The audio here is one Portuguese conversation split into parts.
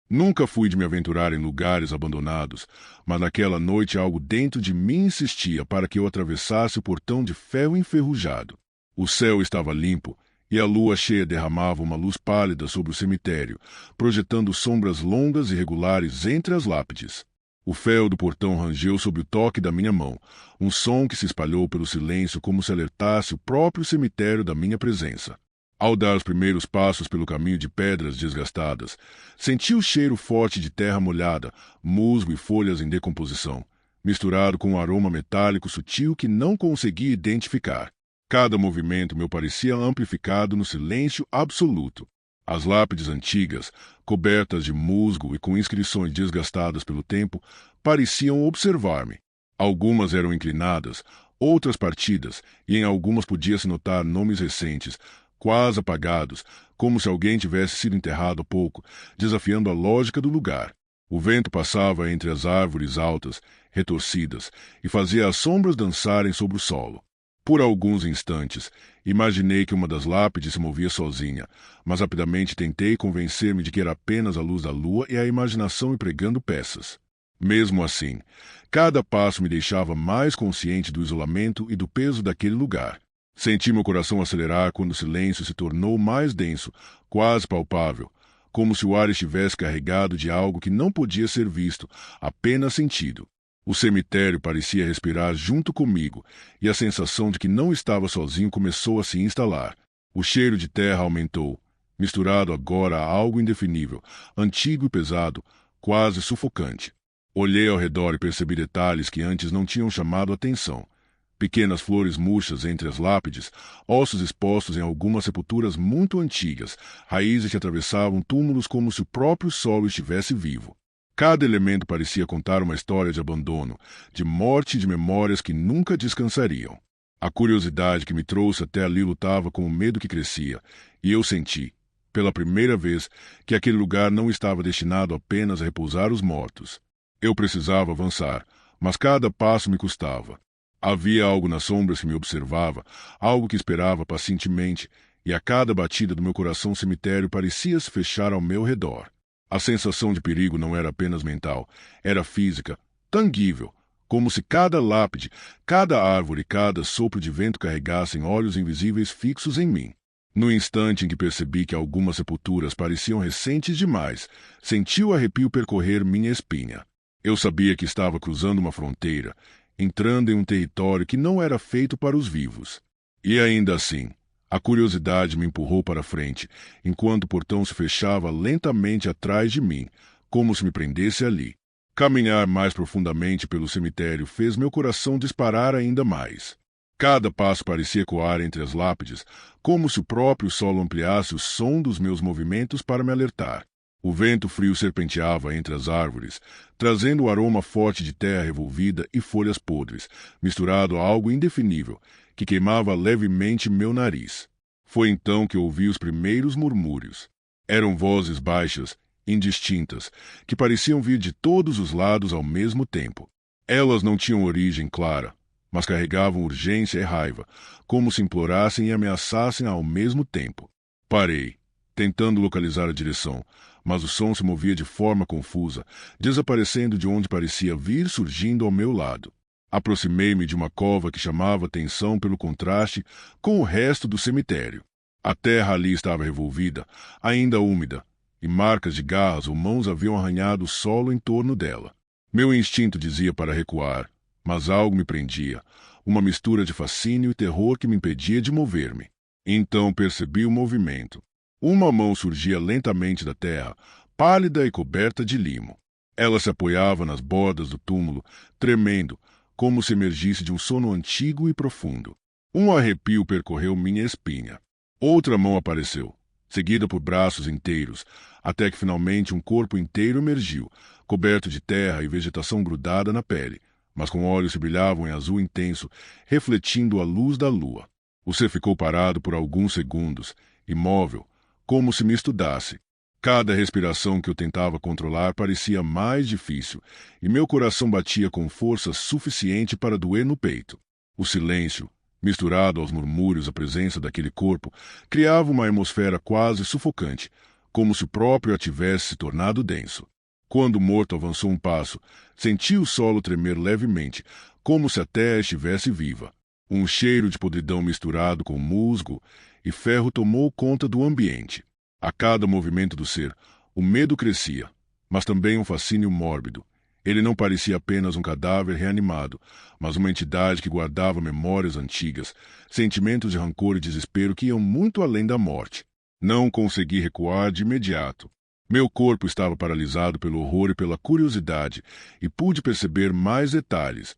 Nunca fui de me aventurar em lugares abandonados, mas naquela noite algo dentro de mim insistia para que eu atravessasse o portão de ferro enferrujado. O céu estava limpo e a lua cheia derramava uma luz pálida sobre o cemitério, projetando sombras longas e regulares entre as lápides. O fel do portão rangeu sob o toque da minha mão, um som que se espalhou pelo silêncio como se alertasse o próprio cemitério da minha presença. Ao dar os primeiros passos pelo caminho de pedras desgastadas, senti o cheiro forte de terra molhada, musgo e folhas em decomposição, misturado com um aroma metálico sutil que não conseguia identificar. Cada movimento me parecia amplificado no silêncio absoluto. As lápides antigas, cobertas de musgo e com inscrições desgastadas pelo tempo, pareciam observar-me. Algumas eram inclinadas, outras partidas, e em algumas podia-se notar nomes recentes, quase apagados, como se alguém tivesse sido enterrado há pouco, desafiando a lógica do lugar. O vento passava entre as árvores altas, retorcidas, e fazia as sombras dançarem sobre o solo. Por alguns instantes, imaginei que uma das lápides se movia sozinha, mas rapidamente tentei convencer-me de que era apenas a luz da lua e a imaginação empregando peças. Mesmo assim, cada passo me deixava mais consciente do isolamento e do peso daquele lugar. Senti meu coração acelerar quando o silêncio se tornou mais denso, quase palpável, como se o ar estivesse carregado de algo que não podia ser visto, apenas sentido. O cemitério parecia respirar junto comigo, e a sensação de que não estava sozinho começou a se instalar. O cheiro de terra aumentou, misturado agora a algo indefinível, antigo e pesado, quase sufocante. Olhei ao redor e percebi detalhes que antes não tinham chamado a atenção. Pequenas flores murchas entre as lápides, ossos expostos em algumas sepulturas muito antigas, raízes que atravessavam túmulos como se o próprio solo estivesse vivo. Cada elemento parecia contar uma história de abandono, de morte e de memórias que nunca descansariam. A curiosidade que me trouxe até ali lutava com o medo que crescia, e eu senti, pela primeira vez, que aquele lugar não estava destinado apenas a repousar os mortos. Eu precisava avançar, mas cada passo me custava. Havia algo nas sombras que me observava, algo que esperava pacientemente, e a cada batida do meu coração cemitério parecia se fechar ao meu redor. A sensação de perigo não era apenas mental, era física, tangível, como se cada lápide, cada árvore, cada sopro de vento carregassem olhos invisíveis fixos em mim. No instante em que percebi que algumas sepulturas pareciam recentes demais, senti o arrepio percorrer minha espinha. Eu sabia que estava cruzando uma fronteira, entrando em um território que não era feito para os vivos. E ainda assim, a curiosidade me empurrou para frente, enquanto o portão se fechava lentamente atrás de mim, como se me prendesse ali. Caminhar mais profundamente pelo cemitério fez meu coração disparar ainda mais. Cada passo parecia ecoar entre as lápides, como se o próprio solo ampliasse o som dos meus movimentos para me alertar. O vento frio serpenteava entre as árvores, trazendo o aroma forte de terra revolvida e folhas podres, misturado a algo indefinível, que queimava levemente meu nariz. Foi então que ouvi os primeiros murmúrios. Eram vozes baixas, indistintas, que pareciam vir de todos os lados ao mesmo tempo. Elas não tinham origem clara, mas carregavam urgência e raiva, como se implorassem e ameaçassem ao mesmo tempo. Parei, tentando localizar a direção, mas o som se movia de forma confusa, desaparecendo de onde parecia vir, surgindo ao meu lado. Aproximei-me de uma cova que chamava atenção pelo contraste com o resto do cemitério. A terra ali estava revolvida, ainda úmida, e marcas de garras ou mãos haviam arranhado o solo em torno dela. Meu instinto dizia para recuar, mas algo me prendia, uma mistura de fascínio e terror que me impedia de mover-me. Então percebi o movimento. Uma mão surgia lentamente da terra, pálida e coberta de limo. Ela se apoiava nas bordas do túmulo, tremendo, como se emergisse de um sono antigo e profundo. Um arrepio percorreu minha espinha. Outra mão apareceu, seguida por braços inteiros, até que finalmente um corpo inteiro emergiu, coberto de terra e vegetação grudada na pele, mas com olhos que brilhavam em azul intenso, refletindo a luz da lua. O ser ficou parado por alguns segundos, imóvel, como se me estudasse. Cada respiração que eu tentava controlar parecia mais difícil, e meu coração batia com força suficiente para doer no peito. O silêncio, misturado aos murmúrios à presença daquele corpo, criava uma atmosfera quase sufocante, como se o próprio a tivesse se tornado denso. Quando o morto avançou um passo, senti o solo tremer levemente, como se a terra estivesse viva. Um cheiro de podridão misturado com musgo e ferro tomou conta do ambiente. A cada movimento do ser, o medo crescia, mas também um fascínio mórbido. Ele não parecia apenas um cadáver reanimado, mas uma entidade que guardava memórias antigas, sentimentos de rancor e desespero que iam muito além da morte. Não consegui recuar de imediato. Meu corpo estava paralisado pelo horror e pela curiosidade, e pude perceber mais detalhes.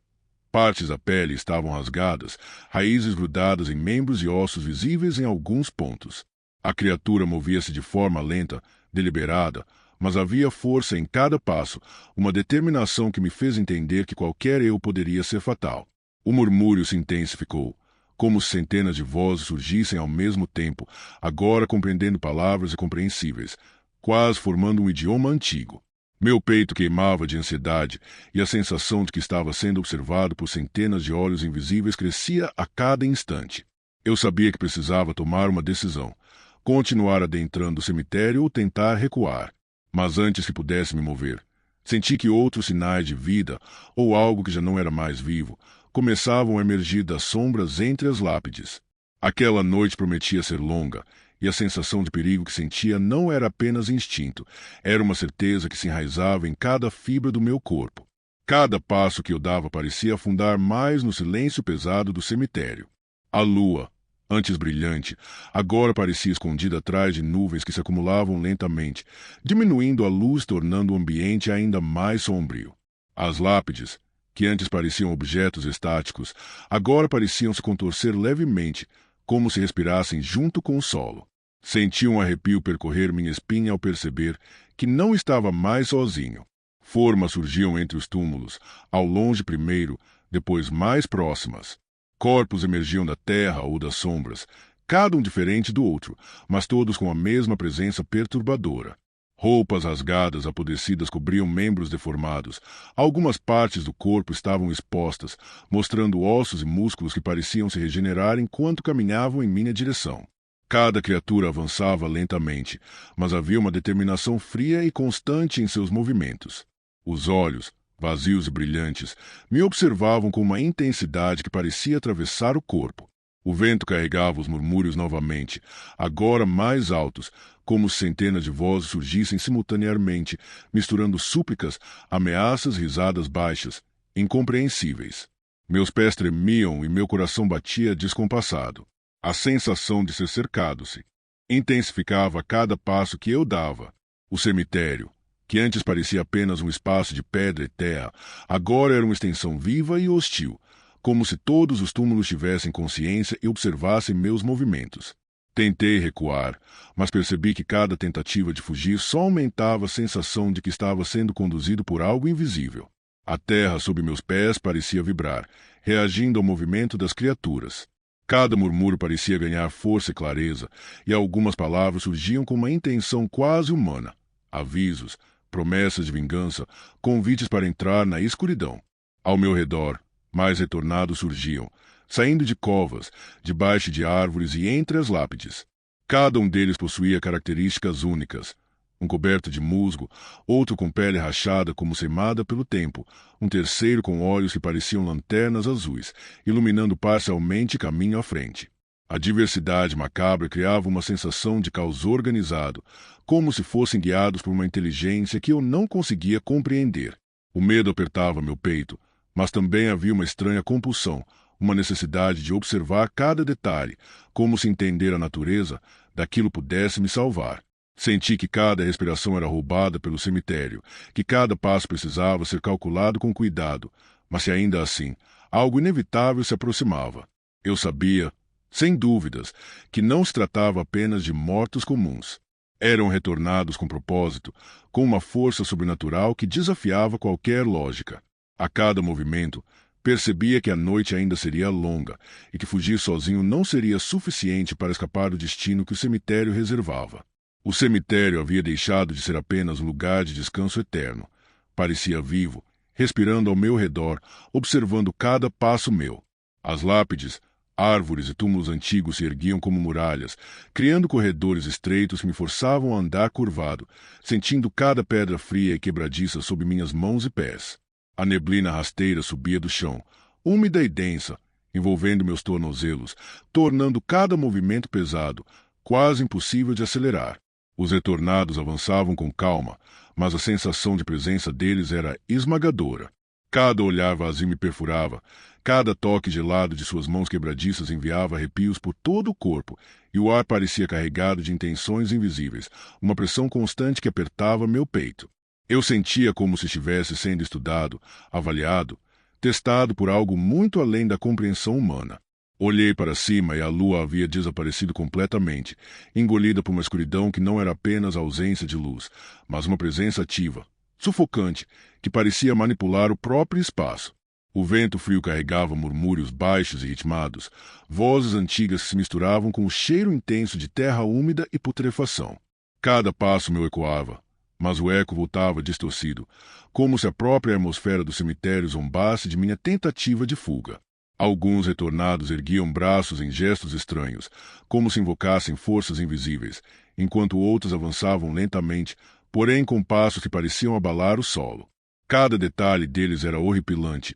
Partes da pele estavam rasgadas, raízes grudadas em membros e ossos visíveis em alguns pontos. A criatura movia-se de forma lenta, deliberada, mas havia força em cada passo, uma determinação que me fez entender que qualquer erro poderia ser fatal. O murmúrio se intensificou, como se centenas de vozes surgissem ao mesmo tempo, agora compreendendo palavras incompreensíveis, quase formando um idioma antigo. Meu peito queimava de ansiedade e a sensação de que estava sendo observado por centenas de olhos invisíveis crescia a cada instante. Eu sabia que precisava tomar uma decisão, continuar adentrando o cemitério ou tentar recuar. Mas antes que pudesse me mover, senti que outros sinais de vida, ou algo que já não era mais vivo, começavam a emergir das sombras entre as lápides. Aquela noite prometia ser longa, e a sensação de perigo que sentia não era apenas instinto, era uma certeza que se enraizava em cada fibra do meu corpo. Cada passo que eu dava parecia afundar mais no silêncio pesado do cemitério. A lua, antes brilhante, agora parecia escondida atrás de nuvens que se acumulavam lentamente, diminuindo a luz, tornando o ambiente ainda mais sombrio. As lápides, que antes pareciam objetos estáticos, agora pareciam se contorcer levemente, como se respirassem junto com o solo. Senti um arrepio percorrer minha espinha ao perceber que não estava mais sozinho. Formas surgiam entre os túmulos, ao longe primeiro, depois mais próximas. Corpos emergiam da terra ou das sombras, cada um diferente do outro, mas todos com a mesma presença perturbadora. Roupas rasgadas, apodrecidas cobriam membros deformados. Algumas partes do corpo estavam expostas, mostrando ossos e músculos que pareciam se regenerar enquanto caminhavam em minha direção. Cada criatura avançava lentamente, mas havia uma determinação fria e constante em seus movimentos. Os olhos, vazios e brilhantes, me observavam com uma intensidade que parecia atravessar o corpo. O vento carregava os murmúrios novamente, agora mais altos, como se centenas de vozes surgissem simultaneamente, misturando súplicas, ameaças, risadas baixas, incompreensíveis. Meus pés tremiam e meu coração batia descompassado. A sensação de ser cercado se intensificava a cada passo que eu dava. O cemitério, que antes parecia apenas um espaço de pedra e terra, agora era uma extensão viva e hostil, como se todos os túmulos tivessem consciência e observassem meus movimentos. Tentei recuar, mas percebi que cada tentativa de fugir só aumentava a sensação de que estava sendo conduzido por algo invisível. A terra sob meus pés parecia vibrar, reagindo ao movimento das criaturas. Cada murmúrio parecia ganhar força e clareza, e algumas palavras surgiam com uma intenção quase humana. Avisos, promessas de vingança, convites para entrar na escuridão. Ao meu redor, mais retornados surgiam, saindo de covas, debaixo de árvores e entre as lápides. Cada um deles possuía características únicas. Um coberto de musgo, outro com pele rachada como queimada pelo tempo, um terceiro com olhos que pareciam lanternas azuis, iluminando parcialmente caminho à frente. A diversidade macabra criava uma sensação de caos organizado, como se fossem guiados por uma inteligência que eu não conseguia compreender. O medo apertava meu peito, mas também havia uma estranha compulsão, uma necessidade de observar cada detalhe, como se entender a natureza daquilo pudesse me salvar. Senti que cada respiração era roubada pelo cemitério, que cada passo precisava ser calculado com cuidado, mas se ainda assim, algo inevitável se aproximava. Eu sabia, sem dúvidas, que não se tratava apenas de mortos comuns. Eram retornados com propósito, com uma força sobrenatural que desafiava qualquer lógica. A cada movimento, percebia que a noite ainda seria longa e que fugir sozinho não seria suficiente para escapar do destino que o cemitério reservava. O cemitério havia deixado de ser apenas um lugar de descanso eterno. Parecia vivo, respirando ao meu redor, observando cada passo meu. As lápides, Árvores e túmulos antigos se erguiam como muralhas, criando corredores estreitos que me forçavam a andar curvado, sentindo cada pedra fria e quebradiça sob minhas mãos e pés. A neblina rasteira subia do chão, úmida e densa, envolvendo meus tornozelos, tornando cada movimento pesado, quase impossível de acelerar. Os retornados avançavam com calma, mas a sensação de presença deles era esmagadora. Cada olhar vazio me perfurava, cada toque gelado de suas mãos quebradiças enviava arrepios por todo o corpo, e o ar parecia carregado de intenções invisíveis, uma pressão constante que apertava meu peito. Eu sentia como se estivesse sendo estudado, avaliado, testado por algo muito além da compreensão humana. Olhei para cima e a lua havia desaparecido completamente, engolida por uma escuridão que não era apenas a ausência de luz, mas uma presença ativa, sufocante, que parecia manipular o próprio espaço. O vento frio carregava murmúrios baixos e ritmados, vozes antigas que se misturavam com o cheiro intenso de terra úmida e putrefação. Cada passo meu ecoava, mas o eco voltava distorcido, como se a própria atmosfera do cemitério zombasse de minha tentativa de fuga. Alguns retornados erguiam braços em gestos estranhos, como se invocassem forças invisíveis, enquanto outros avançavam lentamente, porém com passos que pareciam abalar o solo. Cada detalhe deles era horripilante.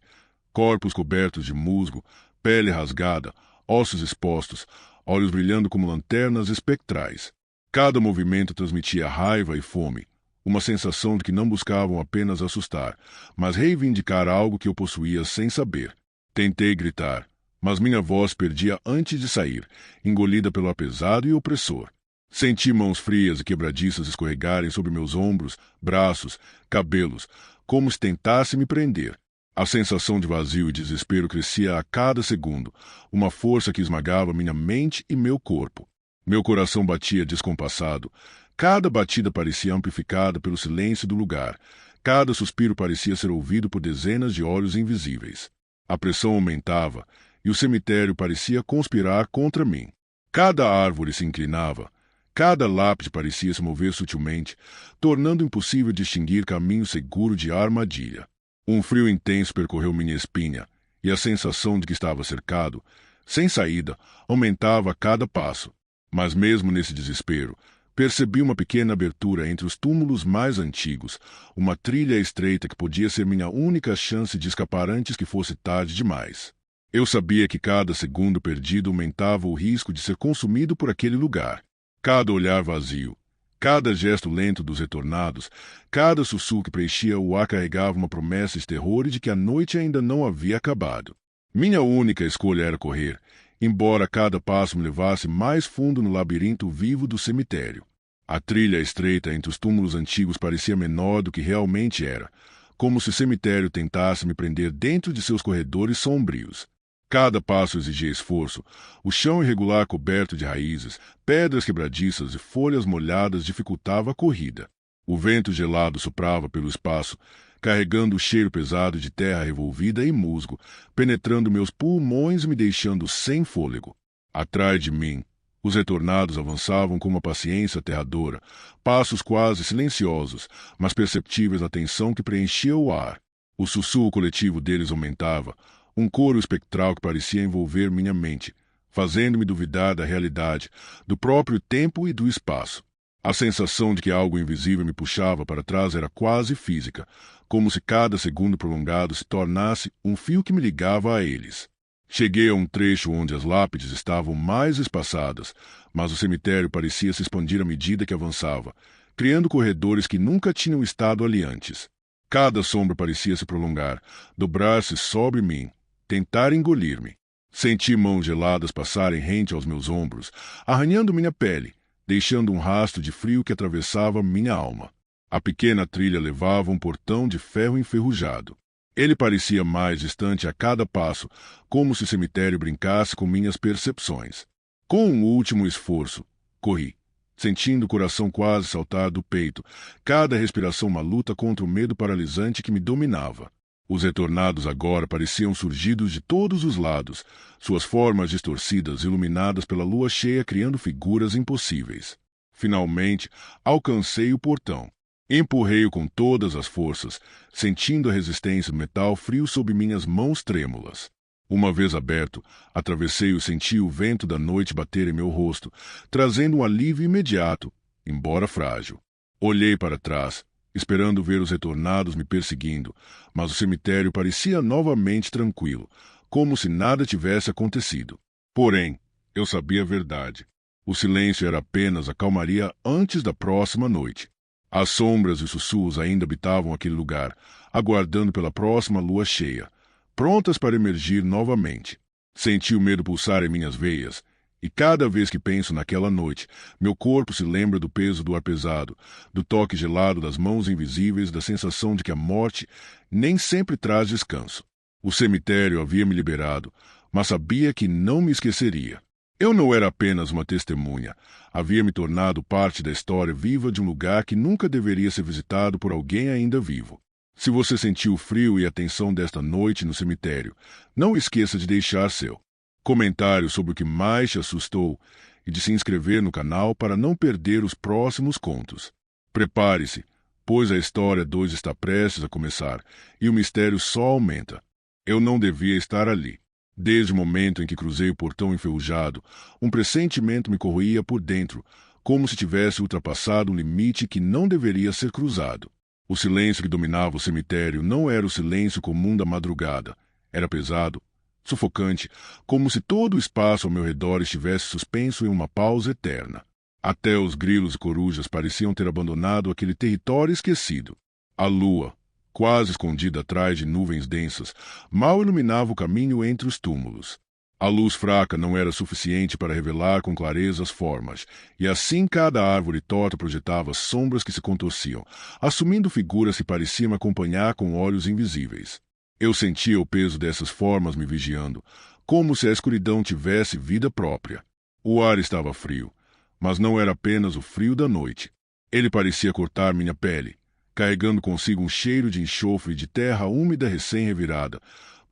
Corpos cobertos de musgo, pele rasgada, ossos expostos, olhos brilhando como lanternas espectrais. Cada movimento transmitia raiva e fome, uma sensação de que não buscavam apenas assustar, mas reivindicar algo que eu possuía sem saber. Tentei gritar, mas minha voz perdia antes de sair, engolida pelo ar pesado e opressor. Senti mãos frias e quebradiças escorregarem sobre meus ombros, braços, cabelos, como se tentasse me prender. A sensação de vazio e desespero crescia a cada segundo, uma força que esmagava minha mente e meu corpo. Meu coração batia descompassado. Cada batida parecia amplificada pelo silêncio do lugar. Cada suspiro parecia ser ouvido por dezenas de olhos invisíveis. A pressão aumentava, e o cemitério parecia conspirar contra mim. Cada árvore se inclinava, cada lápide parecia se mover sutilmente, tornando impossível distinguir caminho seguro de armadilha. Um frio intenso percorreu minha espinha, e a sensação de que estava cercado, sem saída, aumentava a cada passo. Mas mesmo nesse desespero, percebi uma pequena abertura entre os túmulos mais antigos, uma trilha estreita que podia ser minha única chance de escapar antes que fosse tarde demais. Eu sabia que cada segundo perdido aumentava o risco de ser consumido por aquele lugar. Cada olhar vazio, cada gesto lento dos retornados, cada sussurro que preenchia o ar carregava uma promessa de terror e de que a noite ainda não havia acabado. Minha única escolha era correr, embora cada passo me levasse mais fundo no labirinto vivo do cemitério. A trilha estreita entre os túmulos antigos parecia menor do que realmente era, como se o cemitério tentasse me prender dentro de seus corredores sombrios. Cada passo exigia esforço. O chão irregular coberto de raízes, pedras quebradiças e folhas molhadas dificultava a corrida. O vento gelado soprava pelo espaço, carregando o cheiro pesado de terra revolvida e musgo, penetrando meus pulmões e me deixando sem fôlego. Atrás de mim, os retornados avançavam com uma paciência aterradora, passos quase silenciosos, mas perceptíveis na tensão que preenchia o ar. O sussurro coletivo deles aumentava, um coro espectral que parecia envolver minha mente, fazendo-me duvidar da realidade, do próprio tempo e do espaço. A sensação de que algo invisível me puxava para trás era quase física, como se cada segundo prolongado se tornasse um fio que me ligava a eles. Cheguei a um trecho onde as lápides estavam mais espaçadas, mas o cemitério parecia se expandir à medida que avançava, criando corredores que nunca tinham estado ali antes. Cada sombra parecia se prolongar, dobrar-se sobre mim, tentar engolir-me. Senti mãos geladas passarem rente aos meus ombros, arranhando minha pele, deixando um rastro de frio que atravessava minha alma. A pequena trilha levava a um portão de ferro enferrujado. Ele parecia mais distante a cada passo, como se o cemitério brincasse com minhas percepções. Com um último esforço, corri, sentindo o coração quase saltar do peito, cada respiração uma luta contra o medo paralisante que me dominava. Os retornados agora pareciam surgidos de todos os lados, suas formas distorcidas iluminadas pela lua cheia criando figuras impossíveis. Finalmente, alcancei o portão. Empurrei-o com todas as forças, sentindo a resistência do metal frio sob minhas mãos trêmulas. Uma vez aberto, atravessei e senti o vento da noite bater em meu rosto, trazendo um alívio imediato, embora frágil. Olhei para trás, esperando ver os retornados me perseguindo, mas o cemitério parecia novamente tranquilo, como se nada tivesse acontecido. Porém, eu sabia a verdade. O silêncio era apenas a calmaria antes da próxima noite. As sombras e sussurros ainda habitavam aquele lugar, aguardando pela próxima lua cheia, prontas para emergir novamente. Senti o medo pulsar em minhas veias, e cada vez que penso naquela noite, meu corpo se lembra do peso do ar pesado, do toque gelado das mãos invisíveis, da sensação de que a morte nem sempre traz descanso. O cemitério havia me liberado, mas sabia que não me esqueceria. Eu não era apenas uma testemunha, havia me tornado parte da história viva de um lugar que nunca deveria ser visitado por alguém ainda vivo. Se você sentiu o frio e a tensão desta noite no cemitério, não esqueça de deixar seu comentário sobre o que mais te assustou e de se inscrever no canal para não perder os próximos contos. Prepare-se, pois a história 2 está prestes a começar e o mistério só aumenta. Eu não devia estar ali. Desde o momento em que cruzei o portão enferrujado, um pressentimento me corroía por dentro, como se tivesse ultrapassado um limite que não deveria ser cruzado. O silêncio que dominava o cemitério não era o silêncio comum da madrugada. Era pesado, sufocante, como se todo o espaço ao meu redor estivesse suspenso em uma pausa eterna. Até os grilos e corujas pareciam ter abandonado aquele território esquecido. A lua, quase escondida atrás de nuvens densas, mal iluminava o caminho entre os túmulos. A luz fraca não era suficiente para revelar com clareza as formas, e assim cada árvore torta projetava sombras que se contorciam, assumindo figuras que pareciam me acompanhar com olhos invisíveis. Eu sentia o peso dessas formas me vigiando, como se a escuridão tivesse vida própria. O ar estava frio, mas não era apenas o frio da noite. Ele parecia cortar minha pele, carregando consigo um cheiro de enxofre e de terra úmida recém-revirada,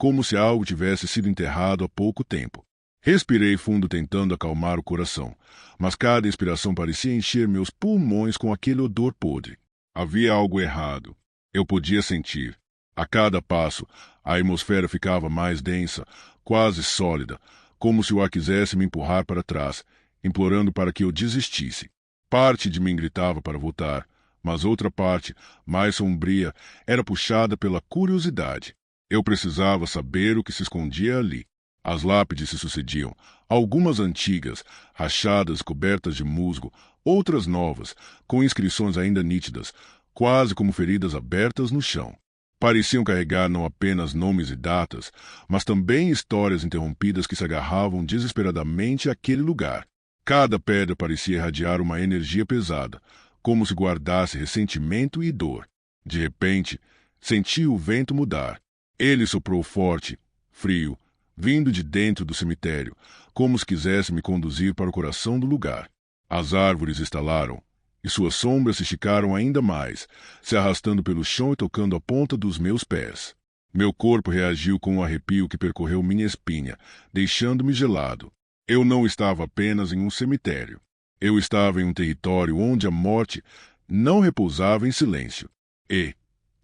como se algo tivesse sido enterrado há pouco tempo. Respirei fundo tentando acalmar o coração, mas cada inspiração parecia encher meus pulmões com aquele odor podre. Havia algo errado. Eu podia sentir. A cada passo, a atmosfera ficava mais densa, quase sólida, como se o ar quisesse me empurrar para trás, implorando para que eu desistisse. Parte de mim gritava para voltar, mas outra parte, mais sombria, era puxada pela curiosidade. Eu precisava saber o que se escondia ali. As lápides se sucediam, algumas antigas, rachadas, cobertas de musgo, outras novas, com inscrições ainda nítidas, quase como feridas abertas no chão. Pareciam carregar não apenas nomes e datas, mas também histórias interrompidas que se agarravam desesperadamente àquele lugar. Cada pedra parecia irradiar uma energia pesada, como se guardasse ressentimento e dor. De repente, senti o vento mudar. Ele soprou forte, frio, vindo de dentro do cemitério, como se quisesse me conduzir para o coração do lugar. As árvores estalaram, e suas sombras se esticaram ainda mais, se arrastando pelo chão e tocando a ponta dos meus pés. Meu corpo reagiu com um arrepio que percorreu minha espinha, deixando-me gelado. Eu não estava apenas em um cemitério. Eu estava em um território onde a morte não repousava em silêncio. E,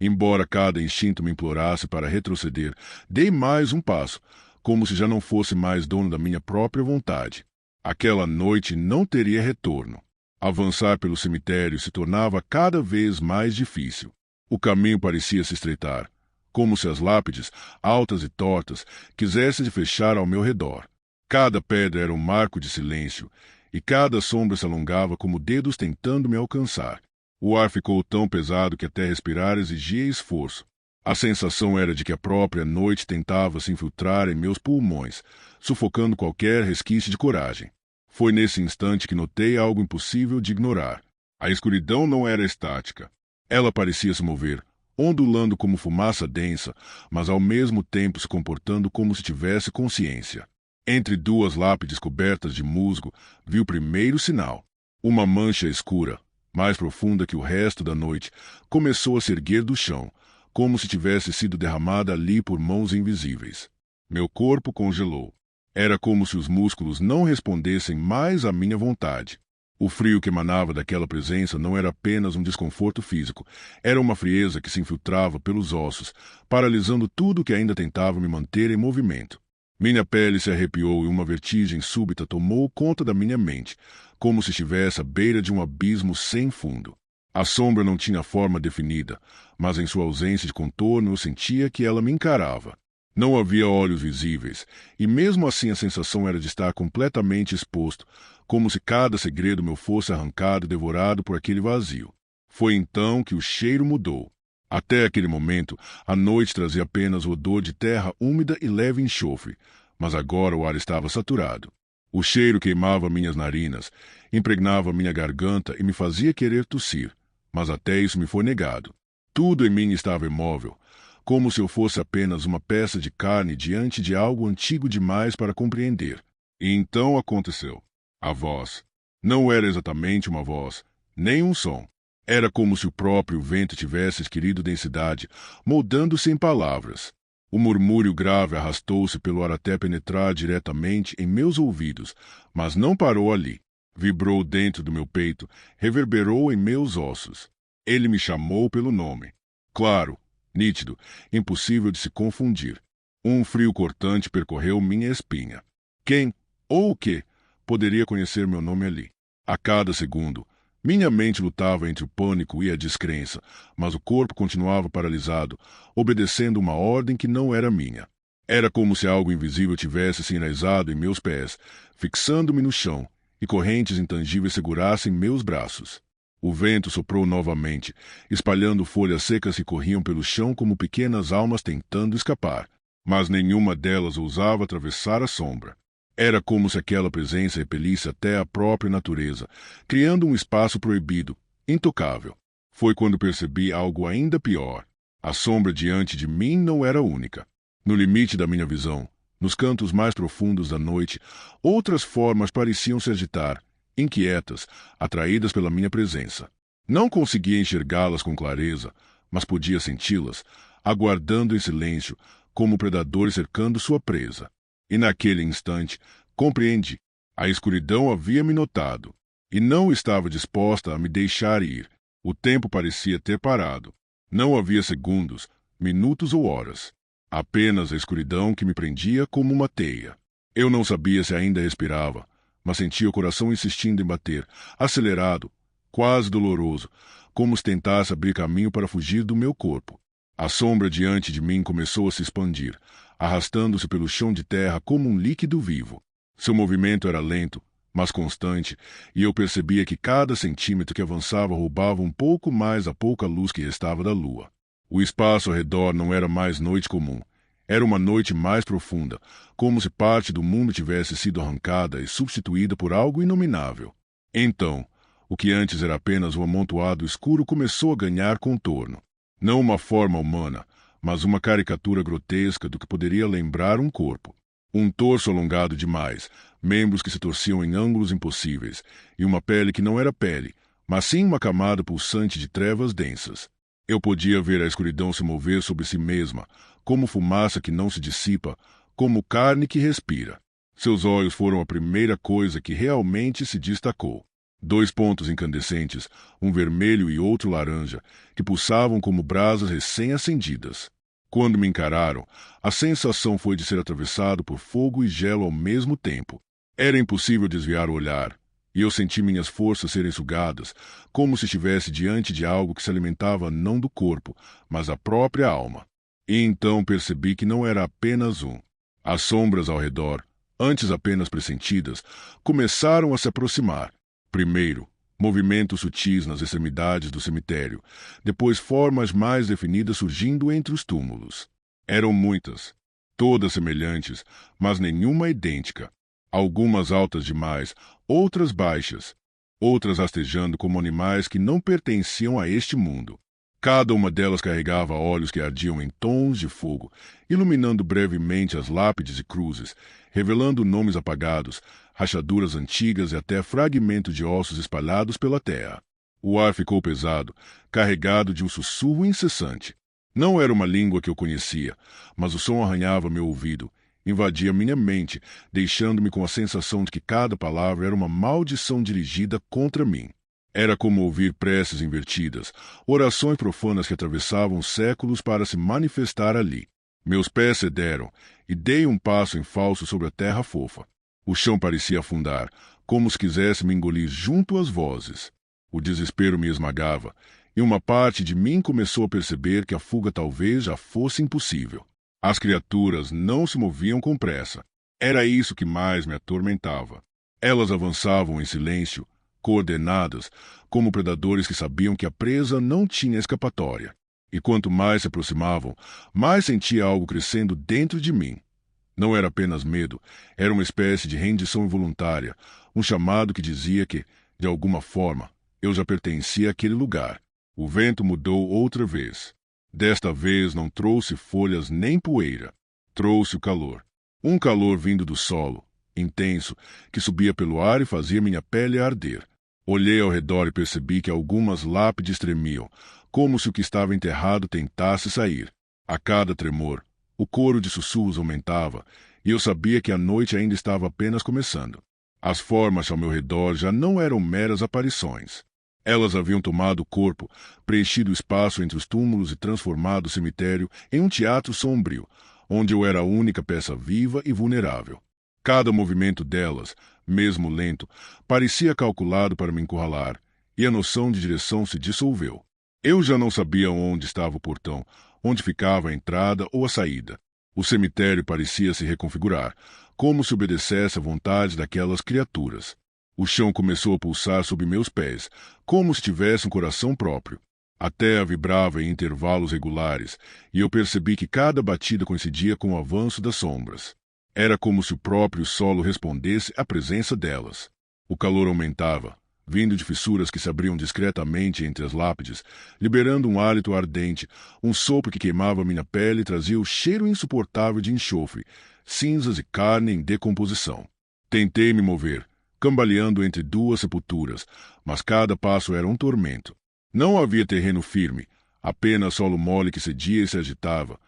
embora cada instinto me implorasse para retroceder, dei mais um passo, como se já não fosse mais dono da minha própria vontade. Aquela noite não teria retorno. Avançar pelo cemitério se tornava cada vez mais difícil. O caminho parecia se estreitar, como se as lápides, altas e tortas, quisessem se fechar ao meu redor. Cada pedra era um marco de silêncio, e cada sombra se alongava como dedos tentando me alcançar. O ar ficou tão pesado que até respirar exigia esforço. A sensação era de que a própria noite tentava se infiltrar em meus pulmões, sufocando qualquer resquício de coragem. Foi nesse instante que notei algo impossível de ignorar. A escuridão não era estática. Ela parecia se mover, ondulando como fumaça densa, mas ao mesmo tempo se comportando como se tivesse consciência. Entre duas lápides cobertas de musgo, vi o primeiro sinal. Uma mancha escura, mais profunda que o resto da noite, começou a se erguer do chão, como se tivesse sido derramada ali por mãos invisíveis. Meu corpo congelou. Era como se os músculos não respondessem mais à minha vontade. O frio que emanava daquela presença não era apenas um desconforto físico, era uma frieza que se infiltrava pelos ossos, paralisando tudo que ainda tentava me manter em movimento. Minha pele se arrepiou e uma vertigem súbita tomou conta da minha mente, como se estivesse à beira de um abismo sem fundo. A sombra não tinha forma definida, mas em sua ausência de contorno eu sentia que ela me encarava. Não havia olhos visíveis, e mesmo assim a sensação era de estar completamente exposto, como se cada segredo meu fosse arrancado e devorado por aquele vazio. Foi então que o cheiro mudou. Até aquele momento, a noite trazia apenas o odor de terra úmida e leve enxofre, mas agora o ar estava saturado. O cheiro queimava minhas narinas, impregnava minha garganta e me fazia querer tossir, mas até isso me foi negado. Tudo em mim estava imóvel, como se eu fosse apenas uma peça de carne diante de algo antigo demais para compreender. E então aconteceu. A voz. Não era exatamente uma voz, nem um som. Era como se o próprio vento tivesse adquirido densidade, moldando-se em palavras. O murmúrio grave arrastou-se pelo ar até penetrar diretamente em meus ouvidos, mas não parou ali. Vibrou dentro do meu peito, reverberou em meus ossos. Ele me chamou pelo nome. Claro, nítido, impossível de se confundir. Um frio cortante percorreu minha espinha. Quem, ou o que, poderia conhecer meu nome ali? A cada segundo, minha mente lutava entre o pânico e a descrença, mas o corpo continuava paralisado, obedecendo uma ordem que não era minha. Era como se algo invisível tivesse se enraizado em meus pés, fixando-me no chão, e correntes intangíveis segurassem meus braços. O vento soprou novamente, espalhando folhas secas que corriam pelo chão como pequenas almas tentando escapar, mas nenhuma delas ousava atravessar a sombra. Era como se aquela presença repelisse até a própria natureza, criando um espaço proibido, intocável. Foi quando percebi algo ainda pior. A sombra diante de mim não era única. No limite da minha visão, nos cantos mais profundos da noite, outras formas pareciam se agitar, inquietas, atraídas pela minha presença. Não conseguia enxergá-las com clareza, mas podia senti-las, aguardando em silêncio, como predadores cercando sua presa. E naquele instante, compreendi. A escuridão havia me notado, e não estava disposta a me deixar ir. O tempo parecia ter parado. Não havia segundos, minutos ou horas. Apenas a escuridão que me prendia como uma teia. Eu não sabia se ainda respirava, mas sentia o coração insistindo em bater, acelerado, quase doloroso, como se tentasse abrir caminho para fugir do meu corpo. A sombra diante de mim começou a se expandir, arrastando-se pelo chão de terra como um líquido vivo. Seu movimento era lento, mas constante, e eu percebia que cada centímetro que avançava roubava um pouco mais a pouca luz que restava da lua. O espaço ao redor não era mais noite comum. Era uma noite mais profunda, como se parte do mundo tivesse sido arrancada e substituída por algo inominável. Então, o que antes era apenas um amontoado escuro começou a ganhar contorno. Não uma forma humana, mas uma caricatura grotesca do que poderia lembrar um corpo. Um torso alongado demais, membros que se torciam em ângulos impossíveis, e uma pele que não era pele, mas sim uma camada pulsante de trevas densas. Eu podia ver a escuridão se mover sobre si mesma, como fumaça que não se dissipa, como carne que respira. Seus olhos foram a primeira coisa que realmente se destacou. 2 pontos incandescentes, um vermelho e outro laranja, que pulsavam como brasas recém-acendidas. Quando me encararam, a sensação foi de ser atravessado por fogo e gelo ao mesmo tempo. Era impossível desviar o olhar, e eu senti minhas forças serem sugadas, como se estivesse diante de algo que se alimentava não do corpo, mas da própria alma. E então percebi que não era apenas um. As sombras ao redor, antes apenas pressentidas, começaram a se aproximar. Primeiro, movimentos sutis nas extremidades do cemitério, depois formas mais definidas surgindo entre os túmulos. Eram muitas, todas semelhantes, mas nenhuma idêntica. Algumas altas demais, outras baixas, outras rastejando como animais que não pertenciam a este mundo. Cada uma delas carregava olhos que ardiam em tons de fogo, iluminando brevemente as lápides e cruzes, revelando nomes apagados, rachaduras antigas e até fragmentos de ossos espalhados pela terra. O ar ficou pesado, carregado de um sussurro incessante. Não era uma língua que eu conhecia, mas o som arranhava meu ouvido, invadia minha mente, deixando-me com a sensação de que cada palavra era uma maldição dirigida contra mim. Era como ouvir preces invertidas, orações profanas que atravessavam séculos para se manifestar ali. Meus pés cederam e dei um passo em falso sobre a terra fofa. O chão parecia afundar, como se quisesse me engolir junto às vozes. O desespero me esmagava, e uma parte de mim começou a perceber que a fuga talvez já fosse impossível. As criaturas não se moviam com pressa. Era isso que mais me atormentava. Elas avançavam em silêncio, coordenadas, como predadores que sabiam que a presa não tinha escapatória. E quanto mais se aproximavam, mais sentia algo crescendo dentro de mim. Não era apenas medo, era uma espécie de rendição involuntária, um chamado que dizia que, de alguma forma, eu já pertencia àquele lugar. O vento mudou outra vez. Desta vez não trouxe folhas nem poeira. Trouxe o calor. Um calor vindo do solo, intenso, que subia pelo ar e fazia minha pele arder. Olhei ao redor e percebi que algumas lápides tremiam, como se o que estava enterrado tentasse sair. A cada tremor, o coro de sussurros aumentava, e eu sabia que a noite ainda estava apenas começando. As formas ao meu redor já não eram meras aparições. Elas haviam tomado o corpo, preenchido o espaço entre os túmulos e transformado o cemitério em um teatro sombrio, onde eu era a única peça viva e vulnerável. Cada movimento delas, mesmo lento, parecia calculado para me encurralar, e a noção de direção se dissolveu. Eu já não sabia onde estava o portão, onde ficava a entrada ou a saída. O cemitério parecia se reconfigurar, como se obedecesse à vontade daquelas criaturas. O chão começou a pulsar sob meus pés, como se tivesse um coração próprio. A terra vibrava em intervalos regulares, e eu percebi que cada batida coincidia com o avanço das sombras. Era como se o próprio solo respondesse à presença delas. O calor aumentava, vindo de fissuras que se abriam discretamente entre as lápides, liberando um hálito ardente, um sopro que queimava minha pele e trazia o cheiro insuportável de enxofre, cinzas e carne em decomposição. Tentei me mover, cambaleando entre duas sepulturas, mas cada passo era um tormento. Não havia terreno firme, apenas solo mole que cedia e se agitava,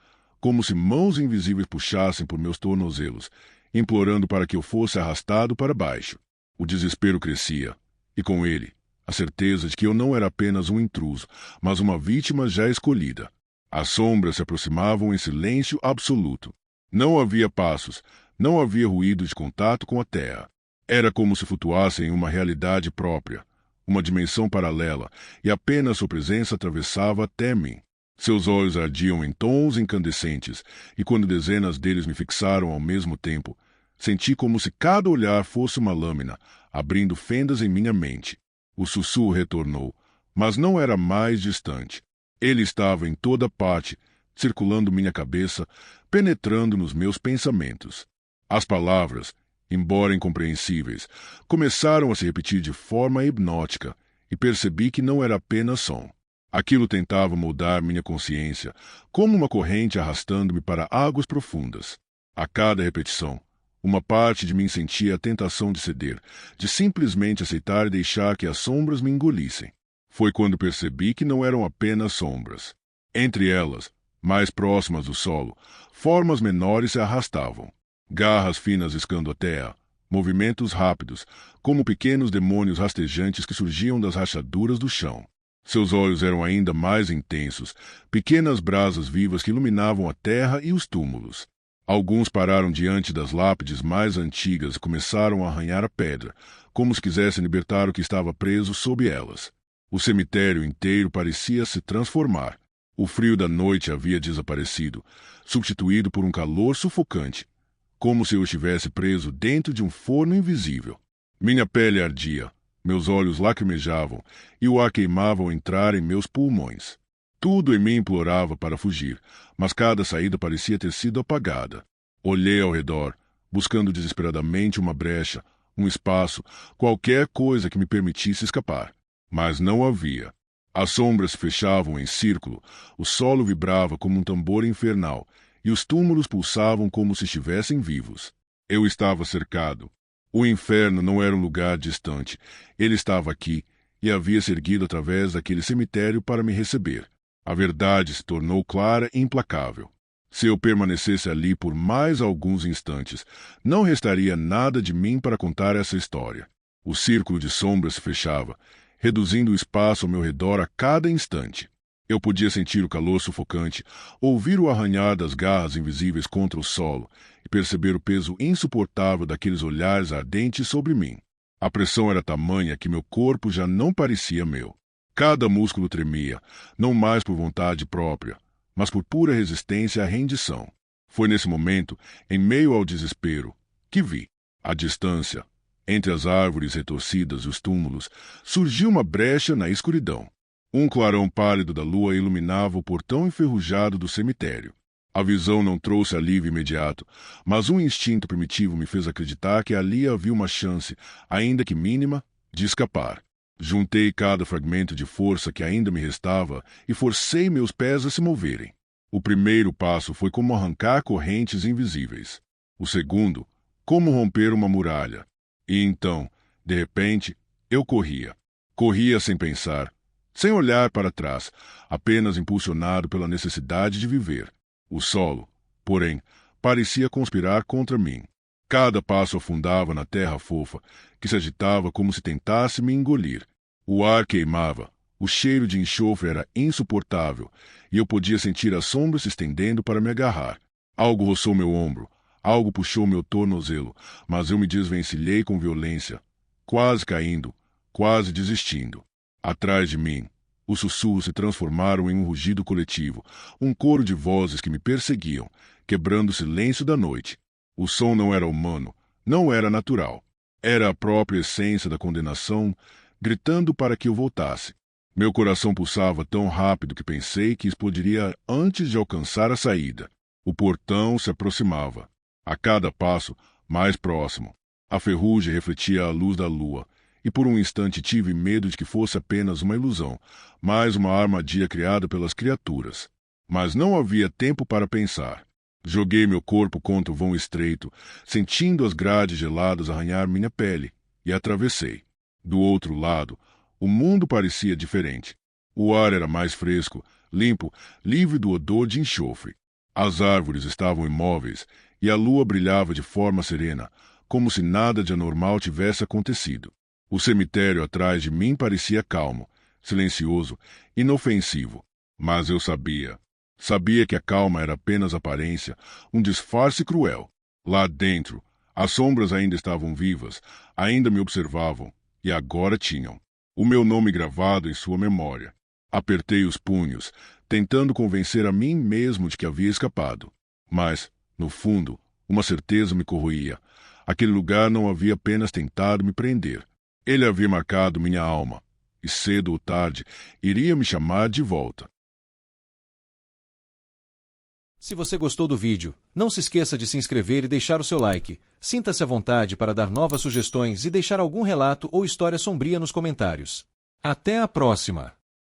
como se mãos invisíveis puxassem por meus tornozelos, implorando para que eu fosse arrastado para baixo. O desespero crescia, e com ele, a certeza de que eu não era apenas um intruso, mas uma vítima já escolhida. As sombras se aproximavam em silêncio absoluto. Não havia passos, não havia ruído de contato com a terra. Era como se flutuassem em uma realidade própria, uma dimensão paralela, e apenas sua presença atravessava até mim. Seus olhos ardiam em tons incandescentes, e quando dezenas deles me fixaram ao mesmo tempo, senti como se cada olhar fosse uma lâmina, abrindo fendas em minha mente. O sussurro retornou, mas não era mais distante. Ele estava em toda parte, circulando minha cabeça, penetrando nos meus pensamentos. As palavras, embora incompreensíveis, começaram a se repetir de forma hipnótica, e percebi que não era apenas som. Aquilo tentava moldar minha consciência, como uma corrente arrastando-me para águas profundas. A cada repetição, uma parte de mim sentia a tentação de ceder, de simplesmente aceitar e deixar que as sombras me engolissem. Foi quando percebi que não eram apenas sombras. Entre elas, mais próximas do solo, formas menores se arrastavam. Garras finas riscando a terra, movimentos rápidos, como pequenos demônios rastejantes que surgiam das rachaduras do chão. Seus olhos eram ainda mais intensos, pequenas brasas vivas que iluminavam a terra e os túmulos. Alguns pararam diante das lápides mais antigas e começaram a arranhar a pedra, como se quisessem libertar o que estava preso sob elas. O cemitério inteiro parecia se transformar. O frio da noite havia desaparecido, substituído por um calor sufocante, como se eu estivesse preso dentro de um forno invisível. Minha pele ardia, meus olhos lacrimejavam e o ar queimava ao entrar em meus pulmões. Tudo em mim implorava para fugir, mas cada saída parecia ter sido apagada. Olhei ao redor, buscando desesperadamente uma brecha, um espaço, qualquer coisa que me permitisse escapar. Mas não havia. As sombras se fechavam em círculo, o solo vibrava como um tambor infernal, e os túmulos pulsavam como se estivessem vivos. Eu estava cercado. O inferno não era um lugar distante. Ele estava aqui, e havia se erguido através daquele cemitério para me receber. A verdade se tornou clara e implacável. Se eu permanecesse ali por mais alguns instantes, não restaria nada de mim para contar essa história. O círculo de sombras se fechava, reduzindo o espaço ao meu redor a cada instante. Eu podia sentir o calor sufocante, ouvir o arranhar das garras invisíveis contra o solo e perceber o peso insuportável daqueles olhares ardentes sobre mim. A pressão era tamanha que meu corpo já não parecia meu. Cada músculo tremia, não mais por vontade própria, mas por pura resistência à rendição. Foi nesse momento, em meio ao desespero, que vi, à distância, entre as árvores retorcidas e os túmulos, surgiu uma brecha na escuridão. Um clarão pálido da lua iluminava o portão enferrujado do cemitério. A visão não trouxe alívio imediato, mas um instinto primitivo me fez acreditar que ali havia uma chance, ainda que mínima, de escapar. Juntei cada fragmento de força que ainda me restava e forcei meus pés a se moverem. O primeiro passo foi como arrancar correntes invisíveis. O segundo, como romper uma muralha. E então, de repente, eu corria. Corria sem pensar, sem olhar para trás, apenas impulsionado pela necessidade de viver. O solo, porém, parecia conspirar contra mim. Cada passo afundava na terra fofa, que se agitava como se tentasse me engolir. O ar queimava, o cheiro de enxofre era insuportável, e eu podia sentir as sombras se estendendo para me agarrar. Algo roçou meu ombro, algo puxou meu tornozelo, mas eu me desvencilhei com violência, quase caindo, quase desistindo. Atrás de mim, os sussurros se transformaram em um rugido coletivo, um coro de vozes que me perseguiam, quebrando o silêncio da noite. O som não era humano, não era natural. Era a própria essência da condenação, gritando para que eu voltasse. Meu coração pulsava tão rápido que pensei que explodiria antes de alcançar a saída. O portão se aproximava. A cada passo, mais próximo. A ferrugem refletia a luz da lua, e por um instante tive medo de que fosse apenas uma ilusão, mais uma armadilha criada pelas criaturas. Mas não havia tempo para pensar. Joguei meu corpo contra o vão estreito, sentindo as grades geladas arranhar minha pele, e atravessei. Do outro lado, o mundo parecia diferente. O ar era mais fresco, limpo, livre do odor de enxofre. As árvores estavam imóveis, e a lua brilhava de forma serena, como se nada de anormal tivesse acontecido. O cemitério atrás de mim parecia calmo, silencioso, inofensivo. Mas eu sabia. Sabia que a calma era apenas aparência, um disfarce cruel. Lá dentro, as sombras ainda estavam vivas, ainda me observavam, e agora tinham o meu nome gravado em sua memória. Apertei os punhos, tentando convencer a mim mesmo de que havia escapado. Mas, no fundo, uma certeza me corroía. Aquele lugar não havia apenas tentado me prender. Ele havia marcado minha alma, e cedo ou tarde iria me chamar de volta. Se você gostou do vídeo, não se esqueça de se inscrever e deixar o seu like. Sinta-se à vontade para dar novas sugestões e deixar algum relato ou história sombria nos comentários. Até a próxima!